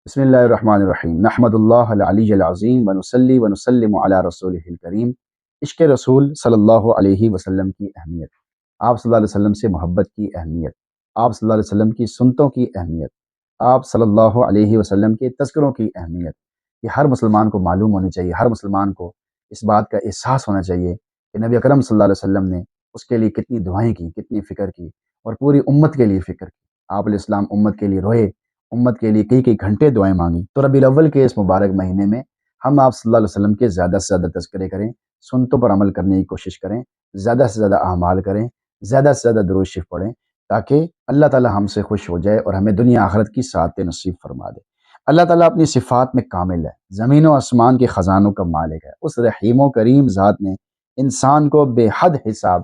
بسم اللہ الرحمن الرحیم نحمد اللہ العلی العظیم ونصلی ونسلم علی رسولہ الکریم۔ عشق رسول صلی اللہ علیہ وسلم کی اہمیت، آپ صلی اللہ علیہ وسلم سے محبت کی اہمیت، آپ صلی اللہ علیہ وسلم کی سنتوں کی اہمیت، آپ صلی اللہ علیہ وسلم کے تذکروں کی اہمیت، یہ ہر مسلمان کو معلوم ہونی چاہیے۔ ہر مسلمان کو اس بات کا احساس ہونا چاہیے کہ نبی اکرم صلی اللہ علیہ وسلم نے اس کے لیے کتنی دعائیں کی، کتنی فکر کی، اور پوری امت کے لیے فکر کی۔ آپ علیہ السلام امت کے لیے روئے، امت کے لیے کئی گھنٹے دعائیں مانگی۔ تو ربیع الاول کے اس مبارک مہینے میں ہم آپ صلی اللہ علیہ وسلم کے زیادہ سے زیادہ تذکرے کریں، سنتوں پر عمل کرنے کی کوشش کریں، زیادہ سے زیادہ اعمال کریں، زیادہ سے زیادہ درود شریف پڑھیں، تاکہ اللہ تعالی ہم سے خوش ہو جائے اور ہمیں دنیا آخرت کی سعادتیں نصیب فرما دے۔ اللہ تعالیٰ اپنی صفات میں کامل ہے، زمین و آسمان کے خزانوں کا مالک ہے۔ اس رحیم و کریم ذات نے انسان کو بے حد حساب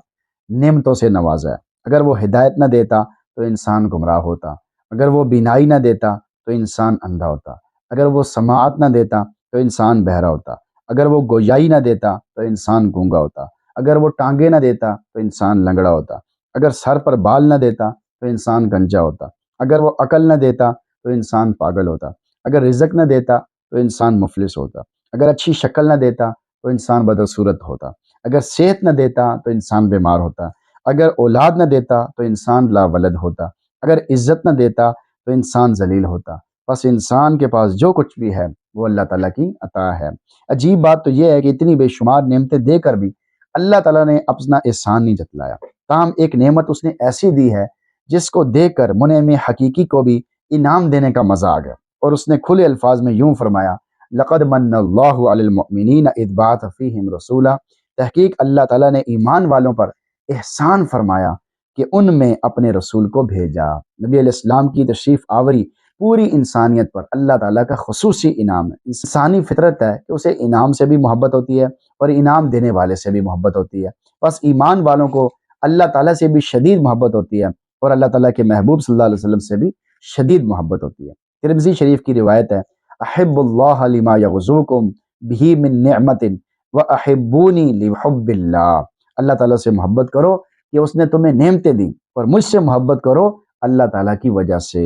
نعمتوں سے نوازا ہے۔ اگر وہ ہدایت نہ دیتا تو انسان گمراہ ہوتا، اگر وہ بینائی نہ دیتا تو انسان اندھا ہوتا، اگر وہ سماعت نہ دیتا تو انسان بہرا ہوتا، اگر وہ گویائی نہ دیتا تو انسان گونگا ہوتا، اگر وہ ٹانگیں نہ دیتا تو انسان لنگڑا ہوتا، اگر سر پر بال نہ دیتا تو انسان گنجا ہوتا، اگر وہ عقل نہ دیتا تو انسان پاگل ہوتا، اگر رزق نہ دیتا تو انسان مفلس ہوتا، اگر اچھی شکل نہ دیتا تو انسان بدصورت ہوتا، اگر صحت نہ دیتا تو انسان بیمار ہوتا، اگر اولاد نہ دیتا تو انسان لا ولد ہوتا، اگر عزت نہ دیتا تو انسان ذلیل ہوتا۔ بس انسان کے پاس جو کچھ بھی ہے وہ اللہ تعالیٰ کی عطا ہے۔ عجیب بات تو یہ ہے کہ اتنی بے شمار نعمتیں دے کر بھی اللہ تعالیٰ نے اپنا احسان نہیں جتلایا۔ تاہم ایک نعمت اس نے ایسی دی ہے جس کو دیکھ کر منعم حقیقی کو بھی انعام دینے کا مزہ آ گیا، اور اس نے کھلے الفاظ میں یوں فرمایا: لقد من اللہ علی المؤمنین اذ بعث فیہم رسولا۔ تحقیق اللہ تعالیٰ نے ایمان والوں پر احسان فرمایا کہ ان میں اپنے رسول کو بھیجا۔ نبی علیہ السلام کی تشریف آوری پوری انسانیت پر اللہ تعالیٰ کا خصوصی انعام ہے۔ انسانی فطرت ہے کہ اسے انعام سے بھی محبت ہوتی ہے اور انعام دینے والے سے بھی محبت ہوتی ہے۔ بس ایمان والوں کو اللہ تعالیٰ سے بھی شدید محبت ہوتی ہے اور اللہ تعالیٰ کے محبوب صلی اللہ علیہ وسلم سے بھی شدید محبت ہوتی ہے۔ ترمذی شریف کی روایت ہے: احب اللہ لما یغزوکم بہ من نعمت واحبونی لحب اللہ۔ اللہ تعالیٰ سے محبت کرو کہ اس نے تمہیں نعمتیں دی، اور مجھ سے محبت کرو اللہ تعالیٰ کی وجہ سے۔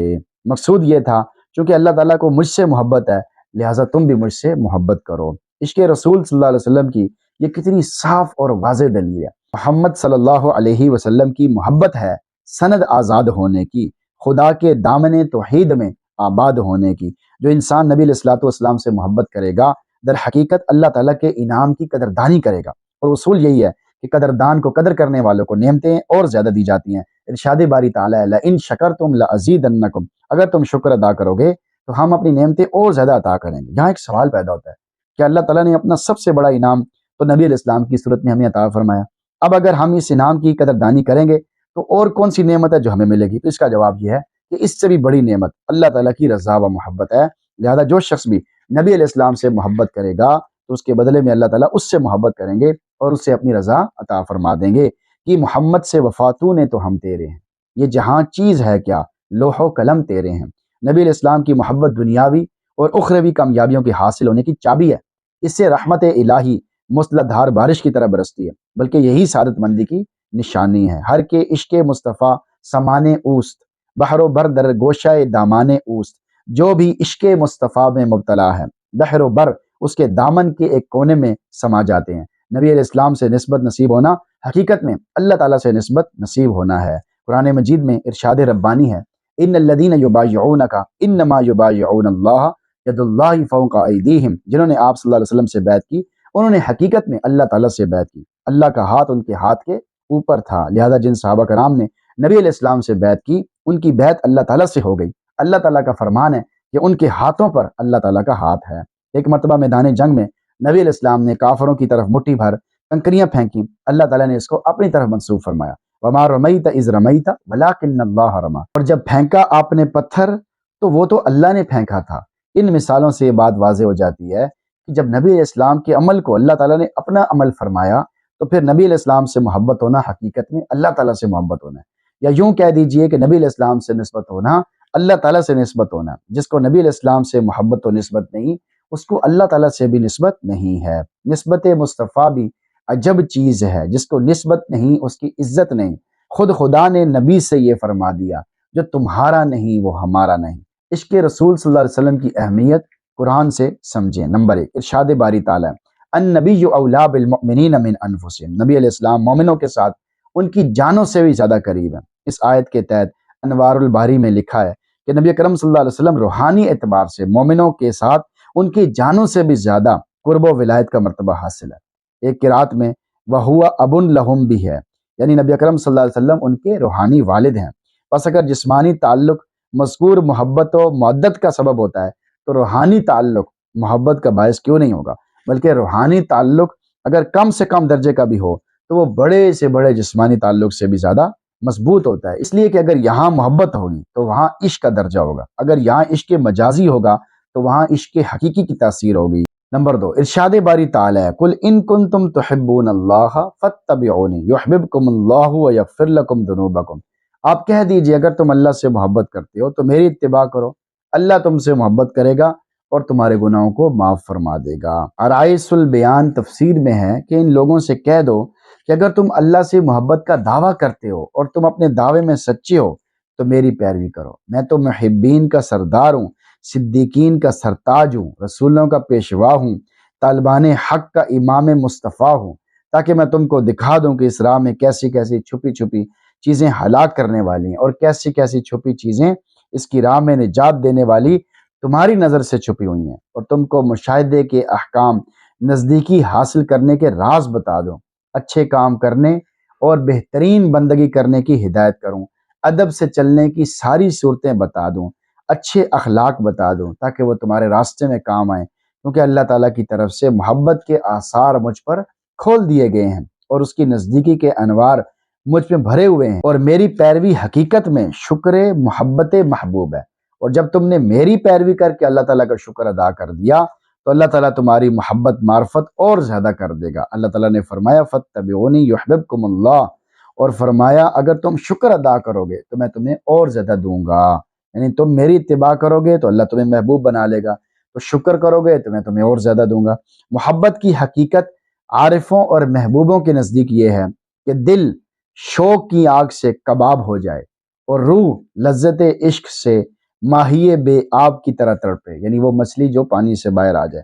مقصود یہ تھا چونکہ اللہ تعالیٰ کو مجھ سے محبت ہے، لہٰذا تم بھی مجھ سے محبت کرو۔ عشق رسول صلی اللہ علیہ وسلم کی یہ کتنی صاف اور واضح دلیل ہے۔ محمد صلی اللہ علیہ وسلم کی محبت ہے سند آزاد ہونے کی، خدا کے دامن توحید میں آباد ہونے کی۔ جو انسان نبی علیہ الصلوۃ والسلام سے محبت کرے گا در حقیقت اللہ تعالیٰ کے انعام کی قدردانی کرے گا، اور اصول یہی ہے کہ قدردان کو قدر کرنے والوں کو نعمتیں اور زیادہ دی جاتی ہیں۔ ارشاد باری تعالیٰ ہے: لئن شکرتم لازیدنکم۔ اگر تم شکر ادا کرو گے تو ہم اپنی نعمتیں اور زیادہ عطا کریں گے۔ یہاں ایک سوال پیدا ہوتا ہے کہ اللہ تعالیٰ نے اپنا سب سے بڑا انعام تو نبی علیہ السلام کی صورت میں ہمیں عطا فرمایا، اب اگر ہم اس انعام کی قدردانی کریں گے تو اور کون سی نعمت ہے جو ہمیں ملے گی؟ تو اس کا جواب یہ ہے کہ اس سے بھی بڑی نعمت اللہ تعالیٰ کی رضا و محبت ہے۔ لہذا جو شخص بھی نبی علیہ السلام سے محبت کرے گا تو اس کے بدلے میں اللہ تعالیٰ اس سے محبت کریں گے اور اس سے اپنی رضا عطا فرما دیں گے کہ محمد سے وفاتوں نے تو ہم تیرے ہیں، یہ جہاں چیز ہے کیا لوح و قلم تیرے ہیں۔ نبی علیہ السلام کی محبت دنیاوی اور اخروی کامیابیوں کی حاصل ہونے کی چابی ہے۔ اس سے رحمت الہی مسلط دھار بارش کی طرح برستی ہے، بلکہ یہی سعادت مندی کی نشانی ہے۔ ہر کے عشق مصطفیٰ سامان اوست، بحر و بر در گوشہ دامان اوست۔ جو بھی عشق مصطفیٰ میں مبتلا ہے، بحر و بر اس کے دامن کے ایک کونے میں سما جاتے ہیں۔ نبی علیہ السلام سے نسبت نصیب ہونا حقیقت میں اللہ تعالیٰ سے نسبت نصیب ہونا ہے۔ قرآن مجید میں ارشاد ربانی ہے: ان الذین یبایعونک انما یبایعون اللہ ید اللہ فوق ایدیہم۔ جنہوں نے آپ صلی اللہ علیہ وسلم سے بیعت کی انہوں نے حقیقت میں اللہ تعالیٰ سے بیعت کی، اللہ کا ہاتھ ان کے ہاتھ کے اوپر تھا۔ لہذا جن صحابہ کرام نے نبی علیہ السلام سے بیعت کی ان کی بیعت اللہ تعالیٰ سے ہو گئی۔ اللہ تعالیٰ کا فرمان ہے کہ ان کے ہاتھوں پر اللہ تعالیٰ کا ہاتھ ہے۔ ایک مرتبہ میدان جنگ میں نبی علیہ السلام نے کافروں کی طرف مٹھی بھر کنکریاں پھینکی، اللہ تعالیٰ نے اس کو اپنی طرف منسوب فرمایا: وما رمیت اذ رمیت ولکن اللہ رمی۔ اور جب پھینکا آپ نے پتھر تو وہ تو اللہ نے پھینکا تھا۔ ان مثالوں سے یہ بات واضح ہو جاتی ہے کہ جب نبی علیہ السلام کے عمل کو اللہ تعالیٰ نے اپنا عمل فرمایا تو پھر نبی علیہ السلام سے محبت ہونا حقیقت میں اللہ تعالیٰ سے محبت ہونا ہے، یا یوں کہہ دیجئے کہ نبی علیہ السلام سے نسبت ہونا اللہ تعالیٰ سے نسبت ہونا۔ جس کو نبی علیہ السلام سے محبت و نسبت نہیں اس کو اللہ تعالیٰ سے بھی نسبت نہیں ہے۔ نسبت مصطفیٰ بھی عجب چیز ہے، جس کو نسبت نہیں اس کی عزت نہیں۔ خود خدا نے نبی سے یہ فرما دیا: جو تمہارا نہیں وہ ہمارا نہیں۔ عشق رسول صلی اللہ علیہ وسلم کی اہمیت قرآن سے سمجھیں۔ نمبر 1، ارشاد باری تعالیٰ النبی اولیٰ بالمؤمنین من انفسہم، نبی علیہ السلام مومنوں کے ساتھ ان کی جانوں سے بھی زیادہ قریب ہیں۔ اس آیت کے تحت انوار الباری میں لکھا ہے کہ نبی اکرم صلی اللہ علیہ وسلم روحانی اعتبار سے مومنوں کے ساتھ ان کی جانوں سے بھی زیادہ قرب و ولایت کا مرتبہ حاصل ہے۔ ایک قرات میں وَهُوَ أَبٌ لَهُمْ بھی ہے، یعنی نبی اکرم صلی اللہ علیہ وسلم ان کے روحانی والد ہیں۔ بس اگر جسمانی تعلق مذکور محبت و مودت کا سبب ہوتا ہے تو روحانی تعلق محبت کا باعث کیوں نہیں ہوگا؟ بلکہ روحانی تعلق اگر کم سے کم درجے کا بھی ہو تو وہ بڑے سے بڑے جسمانی تعلق سے بھی زیادہ مضبوط ہوتا ہے، اس لیے کہ اگر یہاں محبت ہوگی تو وہاں عشق کا درجہ ہوگا، اگر یہاں عشق مجازی ہوگا تو وہاں عشق حقیقی کی تاثیر ہوگی۔ نمبر 2، ارشاد باری تعالیٰ قل ان کنتم تحبون اللہ فاتبعونی یحببکم اللہ ویغفر لکم ذنوبکم، آپ کہہ دیجئے اگر تم اللہ سے محبت کرتے ہو تو میری اتباع کرو، اللہ تم سے محبت کرے گا اور تمہارے گناہوں کو معاف فرما دے گا۔ عرائس البیان تفسیر میں ہے کہ ان لوگوں سے کہہ دو کہ اگر تم اللہ سے محبت کا دعویٰ کرتے ہو اور تم اپنے دعوے میں سچے ہو تو میری پیروی کرو، میں تو محبین کا سردار ہوں، صدیقین کا سرتاج ہوں، رسولوں کا پیشوا ہوں، طالبان حق کا امام مصطفیٰ ہوں، تاکہ میں تم کو دکھا دوں کہ اس راہ میں کیسی کیسی چھپی چھپی چیزیں ہلاک کرنے والی ہیں اور کیسی کیسی چھپی چیزیں اس کی راہ میں نجات دینے والی تمہاری نظر سے چھپی ہوئی ہیں، اور تم کو مشاہدے کے احکام نزدیکی حاصل کرنے کے راز بتا دوں، اچھے کام کرنے اور بہترین بندگی کرنے کی ہدایت کروں، ادب سے چلنے کی ساری صورتیں بتا دوں، اچھے اخلاق بتا دوں تاکہ وہ تمہارے راستے میں کام آئیں، کیونکہ اللہ تعالیٰ کی طرف سے محبت کے آثار مجھ پر کھول دیے گئے ہیں اور اس کی نزدیکی کے انوار مجھ میں بھرے ہوئے ہیں، اور میری پیروی حقیقت میں شکر محبت محبوب ہے، اور جب تم نے میری پیروی کر کے اللہ تعالیٰ کا شکر ادا کر دیا تو اللہ تعالیٰ تمہاری محبت معرفت اور زیادہ کر دے گا۔ اللہ تعالیٰ نے فرمایا فاتبعونی یحببکم اللہ، اور فرمایا اگر تم شکر ادا کرو گے تو میں تمہیں اور زیادہ دوں گا، یعنی تم میری اتباع کرو گے تو اللہ تمہیں محبوب بنا لے گا، تو شکر کرو گے تو میں تمہیں اور زیادہ دوں گا۔ محبت کی حقیقت عارفوں اور محبوبوں کے نزدیک یہ ہے کہ دل شوق کی آگ سے کباب ہو جائے اور روح لذت عشق سے ماہی بے آب کی طرح تڑپے، یعنی وہ مچھلی جو پانی سے باہر آ جائے،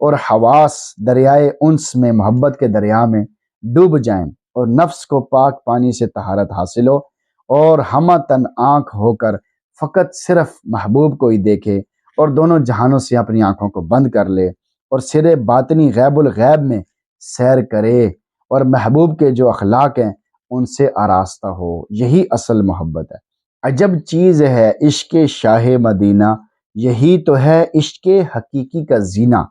اور حواس دریائے انس میں محبت کے دریا میں ڈوب جائیں، اور نفس کو پاک پانی سے طہارت حاصل ہو اور ہمہ تن آنکھ ہو کر فقط صرف محبوب کو ہی دیکھے اور دونوں جہانوں سے اپنی آنکھوں کو بند کر لے اور سرے باطنی غیب الغیب میں سیر کرے اور محبوب کے جو اخلاق ہیں ان سے آراستہ ہو، یہی اصل محبت ہے۔ عجب چیز ہے عشق شاہ مدینہ، یہی تو ہے عشق حقیقی کا زینہ،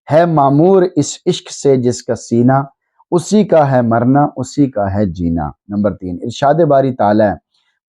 ہے معمور اس عشق سے جس کا سینہ، اسی کا ہے مرنا اسی کا ہے جینا۔ نمبر 3، ارشاد باری تعالیٰ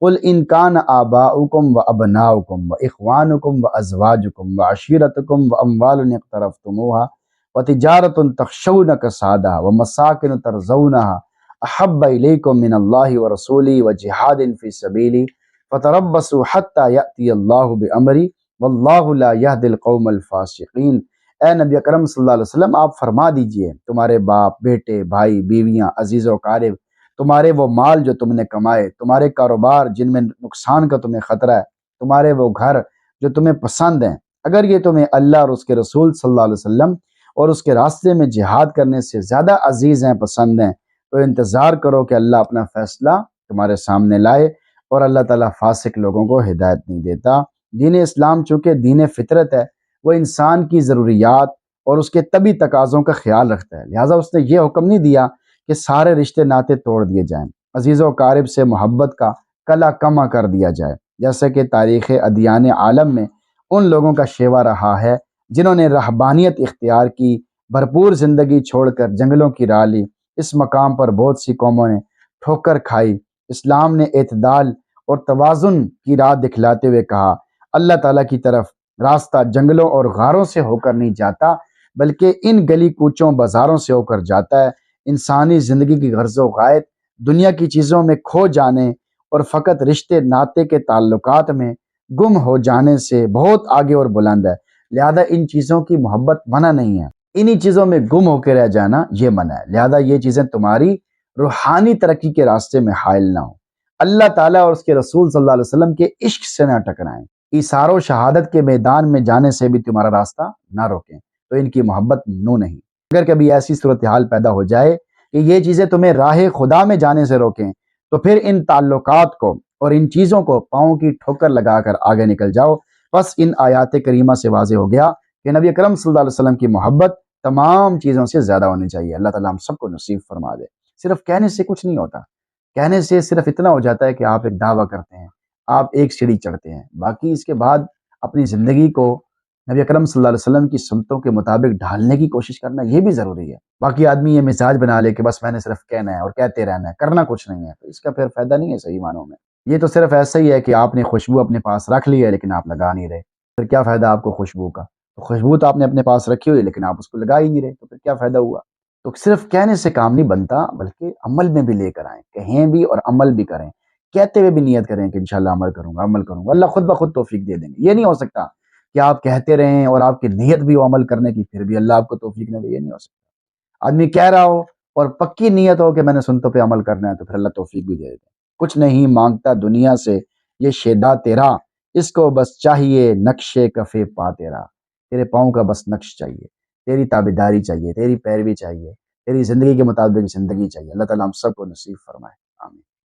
قل ان کان آباؤکم و ابناؤکم و اخوانکم و ازواجکم و عشیرتکم و اموال اقترفتموها و تجارت تخشون کسادها و مساکن ترضونها احب الیکم من اللہ و رسولی و جہاد فی سبیلی فتربصوا حتی یأتی اللہ بامری واللہ لا یہدی القوم الفاسقین۔ اے نبی اکرم صلی اللہ علیہ وسلم آپ فرما دیجئے تمہارے باپ، بیٹے، بھائی، بیویاں، عزیز و قارب، تمہارے وہ مال جو تم نے کمائے، تمہارے کاروبار جن میں نقصان کا تمہیں خطرہ ہے، تمہارے وہ گھر جو تمہیں پسند ہیں، اگر یہ تمہیں اللہ اور اس کے رسول صلی اللہ علیہ وسلم اور اس کے راستے میں جہاد کرنے سے زیادہ عزیز ہیں، پسند ہیں، تو انتظار کرو کہ اللہ اپنا فیصلہ تمہارے سامنے لائے، اور اللہ تعالیٰ فاسق لوگوں کو ہدایت نہیں دیتا۔ دین اسلام چونکہ دین فطرت ہے، وہ انسان کی ضروریات اور اس کے طبی تقاضوں کا خیال رکھتا ہے، لہٰذا اس نے یہ حکم نہیں دیا کہ سارے رشتے ناطے توڑ دیے جائیں، عزیز و قارب سے محبت کا کلا کما کر دیا جائے، جیسا کہ تاریخ ادیان عالم میں ان لوگوں کا شیوا رہا ہے جنہوں نے رہبانیت اختیار کی، بھرپور زندگی چھوڑ کر جنگلوں کی راہ لی۔ اس مقام پر بہت سی قوموں نے ٹھوکر کھائی۔ اسلام نے اعتدال اور توازن کی راہ دکھلاتے ہوئے کہا اللہ تعالیٰ کی طرف راستہ جنگلوں اور غاروں سے ہو کر نہیں جاتا بلکہ ان گلی کوچوں بازاروں سے ہو کر جاتا ہے۔ انسانی زندگی کی غرض و غایت دنیا کی چیزوں میں کھو جانے اور فقط رشتے ناطے کے تعلقات میں گم ہو جانے سے بہت آگے اور بلند ہے، لہذا ان چیزوں کی محبت منع نہیں ہے، انہی چیزوں میں گم ہو کے رہ جانا یہ منع ہے، لہذا یہ چیزیں تمہاری روحانی ترقی کے راستے میں حائل نہ ہو۔ اللہ تعالیٰ اور اس کے رسول صلی اللہ علیہ وسلم کے عشق سے نہ ٹکرائیں۔ ایثار و شہادت کے میدان میں جانے سے بھی تمہارا راستہ نہ روکیں، تو ان کی محبت ممنوع نہیں۔ اگر کبھی ایسی صورتحال پیدا ہو جائے کہ یہ چیزیں تمہیں راہ خدا میں جانے سے روکیں، تو پھر ان تعلقات کو اور ان چیزوں کو پاؤں کی ٹھوکر لگا کر آگے نکل جاؤ۔ بس ان آیات کریمہ سے واضح ہو گیا کہ نبی اکرم صلی اللہ علیہ وسلم کی محبت تمام چیزوں سے زیادہ ہونی چاہیے۔ اللہ تعالیٰ ہم سب کو نصیب فرما دے۔ صرف کہنے سے کچھ نہیں ہوتا، کہنے سے صرف اتنا ہو جاتا ہے کہ آپ ایک دعویٰ کرتے ہیں، آپ ایک سیڑھی چڑھتے ہیں، باقی اس کے بعد اپنی زندگی کو نبی اکرم صلی اللہ علیہ وسلم کی سنتوں کے مطابق ڈھالنے کی کوشش کرنا یہ بھی ضروری ہے۔ باقی آدمی یہ مزاج بنا لے کہ بس میں نے صرف کہنا ہے اور کہتے رہنا ہے، کرنا کچھ نہیں ہے، تو اس کا پھر فائدہ نہیں ہے صحیح معنوں میں۔ یہ تو صرف ایسا ہی ہے کہ آپ نے خوشبو اپنے پاس رکھ لی ہے لیکن آپ لگا نہیں رہے، پھر کیا فائدہ آپ کو خوشبو کا؟ تو خوشبو تو آپ نے اپنے پاس رکھی ہوئی لیکن آپ اس کو لگا ہی نہیں رہے، تو پھر کیا فائدہ ہوا؟ تو صرف کہنے سے کام نہیں بنتا، بلکہ عمل میں بھی لے کر آئیں، کہیں بھی اور عمل بھی کریں، کہتے ہوئے بھی نیت کریں کہ انشاءاللہ عمل کروں گا، عمل کروں گا، اللہ خود بخود توفیق دے دیں گے۔ یہ نہیں ہو سکتا کہ آپ کہتے رہیں اور آپ کی نیت بھی ہو عمل کرنے کی، پھر بھی اللہ آپ کو توفیق نہ دے، یہ نہیں ہو سکتا۔ آدمی کہہ رہا ہو اور پکی نیت ہو کہ میں نے سنتوں پہ عمل کرنا ہے، تو پھر اللہ توفیق بھی دے دے۔ کچھ نہیں مانگتا دنیا سے یہ شیدا تیرا، اس کو بس چاہیے نقش کفے پا تیرا۔ تیرے پاؤں کا بس نقش چاہیے، تیری تابعداری چاہیے، تیری پیروی چاہیے، تیری زندگی کے مطابق زندگی چاہیے۔ اللہ تعالیٰ ہم سب کو نصیب فرمائے، آمین۔